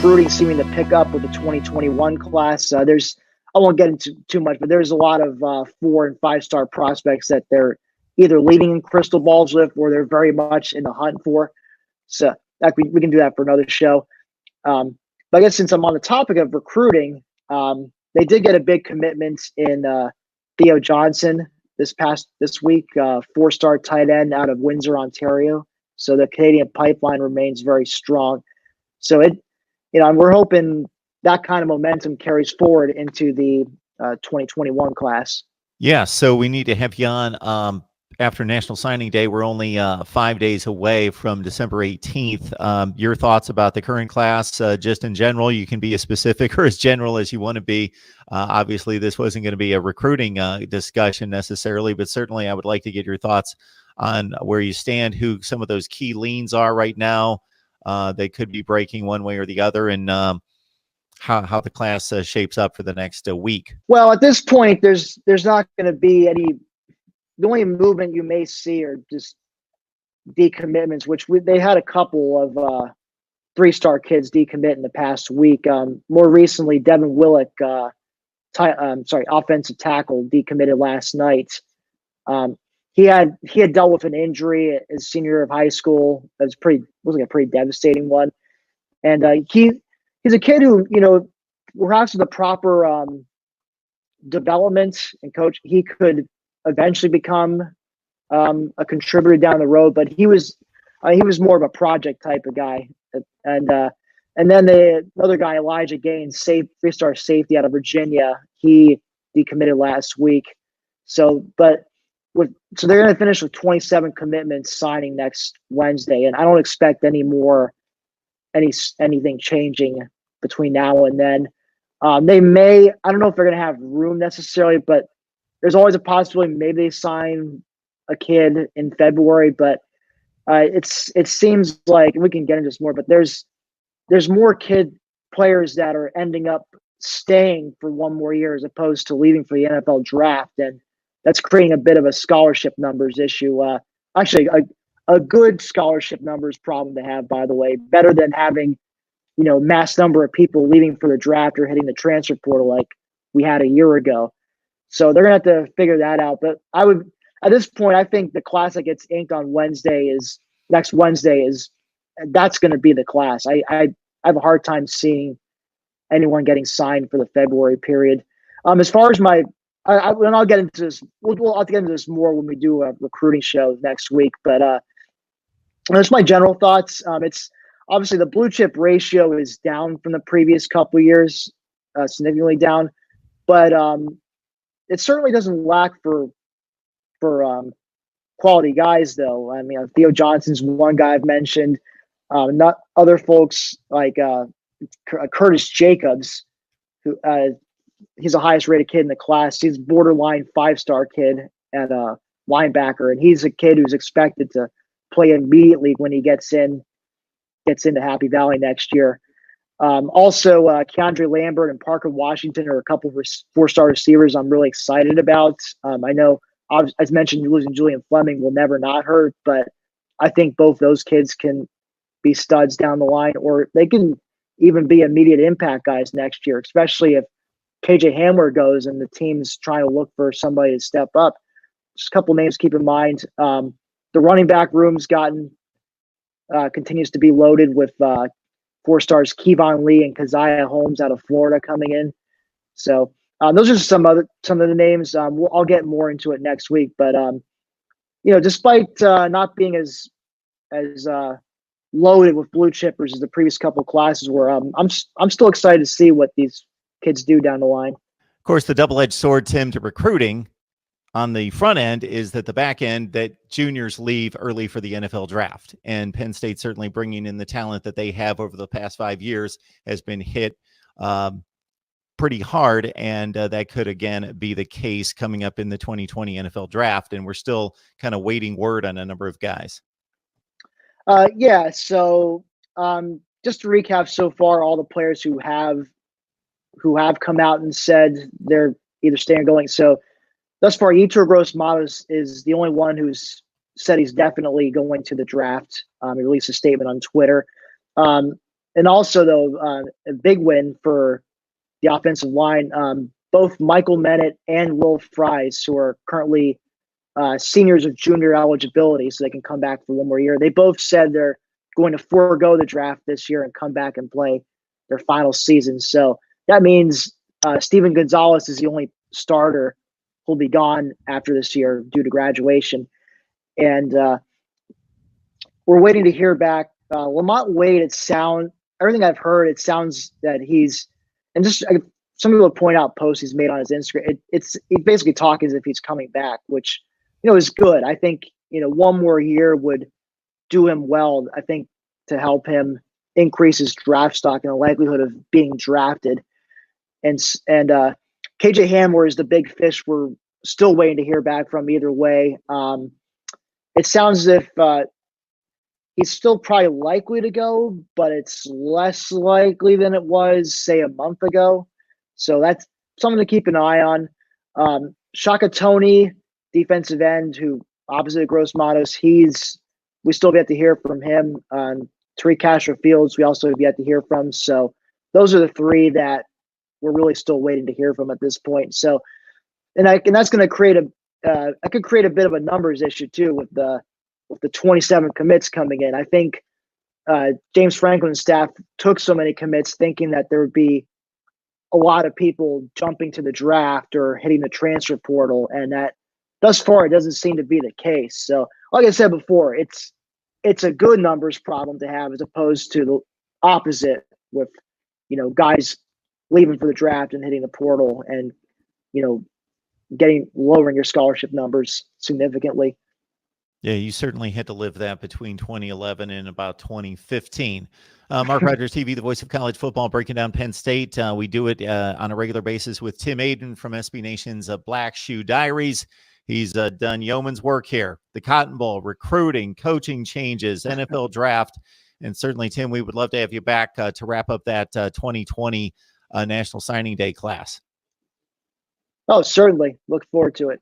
recruiting seeming to pick up with the 2021 class. I won't get into too much, but there's a lot of 4- and 5-star prospects that they're either leading in crystal balls with, or they're very much in the hunt for. So we can do that for another show. But I guess since I'm on the topic of recruiting, they did get a big commitment in Theo Johnson this week, 4-star tight end out of Windsor, Ontario. So the Canadian pipeline remains very strong. So we're hoping that kind of momentum carries forward into the 2021 class. Yeah, so we need to have you on after National Signing Day. We're only 5 days away from December 18th. Your thoughts about the current class, just in general. You can be as specific or as general as you want to be. Obviously, this wasn't going to be a recruiting discussion necessarily, but certainly I would like to get your thoughts on where you stand, who some of those key leans are right now. They could be breaking one way or the other, and how the class shapes up for the next week. Well, at this point, there's not going to be any. The only movement you may see are just decommitments, which they had a couple of 3-star kids decommit in the past week. More recently, Devin Willick, offensive tackle, decommitted last night. He had dealt with an injury his senior year of high school. It was like a pretty devastating one, and he's a kid who, perhaps with the proper development and coach, he could eventually become a contributor down the road. But he was more of a project type of guy. And then the other guy, Elijah Gaines, 3-star safety out of Virginia, he decommitted last week. So they're going to finish with 27 commitments signing next Wednesday, and I don't expect anything changing between now and then. I don't know if they're going to have room necessarily, but there's always a possibility maybe they sign a kid in February. But it seems like, and we can get into this more, but there's more kid players that are ending up staying for one more year as opposed to leaving for the NFL draft, and that's creating a bit of a scholarship numbers issue. Actually, a good scholarship numbers problem to have, by the way, better than having mass number of people leaving for the draft or hitting the transfer portal like we had a year ago. So they're going to have to figure that out. But at this point, I think the class that gets inked on next Wednesday that's going to be the class. I have a hard time seeing anyone getting signed for the February period. As far as and I'll get into this. I'll get into this more when we do a recruiting show next week. But that's my general thoughts. It's obviously the blue chip ratio is down from the previous couple of years, significantly down. But it certainly doesn't lack for quality guys, though. I mean, Theo Johnson's one guy I've mentioned. Not other folks like Curtis Jacobs, who he's the highest rated kid in the class. He's borderline 5-star kid at linebacker, and he's a kid who's expected to play immediately when he gets into Happy Valley next year. Also, Keandre Lambert and Parker Washington are a couple of 4-star receivers I'm really excited about. I know, as mentioned, losing Julian Fleming will never not hurt, but I think both those kids can be studs down the line, or they can even be immediate impact guys next year, especially if KJ Hamler goes and the team's trying to look for somebody to step up. Just a couple names to keep in mind. The running back room's continues to be loaded with 4-stars Kevon Lee and Keziah Holmes out of Florida coming in. So those are some of the names. I'll get more into it next week. But despite not being as loaded with blue chippers as the previous couple of classes were, I'm still excited to see what these kids do down the line. Of course, the double-edged sword, Tim, to recruiting on the front end is that the back end, that juniors leave early for the NFL draft. And Penn State certainly bringing in the talent that they have over the past 5 years has been hit pretty hard. And that could, again, be the case coming up in the 2020 NFL draft. And we're still kind of waiting word on a number of guys. Yeah. So just to recap so far, all the players who have come out and said they're either staying or going. So thus far, Yetur Gross-Matos is the only one who's said he's definitely going to the draft. He released a statement on Twitter. And also, though, a big win for the offensive line. Both Michael Mennett and Will Fries, who are currently seniors of junior eligibility, so they can come back for one more year. They both said they're going to forego the draft this year and come back and play their final season. So that means Steven Gonzalez is the only starter who'll be gone after this year due to graduation. And we're waiting to hear back. Lamont Wade, everything I've heard, it sounds that he's, and just some people point out posts he's made on his Instagram. He's basically talking as if he's coming back, which, is good. I think, one more year would do him well, I think, to help him increase his draft stock and the likelihood of being drafted. And KJ Hamler is the big fish we're still waiting to hear back from either way. It sounds as if he's still probably likely to go, but it's less likely than it was, say, a month ago. So that's something to keep an eye on. Shaka Tony, defensive end, who opposite of Gross Matos, we still have yet to hear from him. Tariq Castro Fields, we also have yet to hear from. So those are the three that we're really still waiting to hear from at this point. So, and that's going to create a bit of a numbers issue too with the 27 commits coming in. I think James Franklin's staff took so many commits thinking that there would be a lot of people jumping to the draft or hitting the transfer portal, and that thus far it doesn't seem to be the case. So, like I said before, it's a good numbers problem to have as opposed to the opposite with, guys leaving for the draft and hitting the portal and, lowering your scholarship numbers significantly. Yeah, you certainly had to live that between 2011 and about 2015. Mark Rogers TV, the voice of college football, breaking down Penn State. We do it on a regular basis with Tim Aiden from SB Nation's Black Shoe Diaries. He's done yeoman's work here. The Cotton Bowl, recruiting, coaching changes, NFL draft. And certainly, Tim, we would love to have you back to wrap up that 2020 National Signing Day class. Oh, certainly. Look forward to it.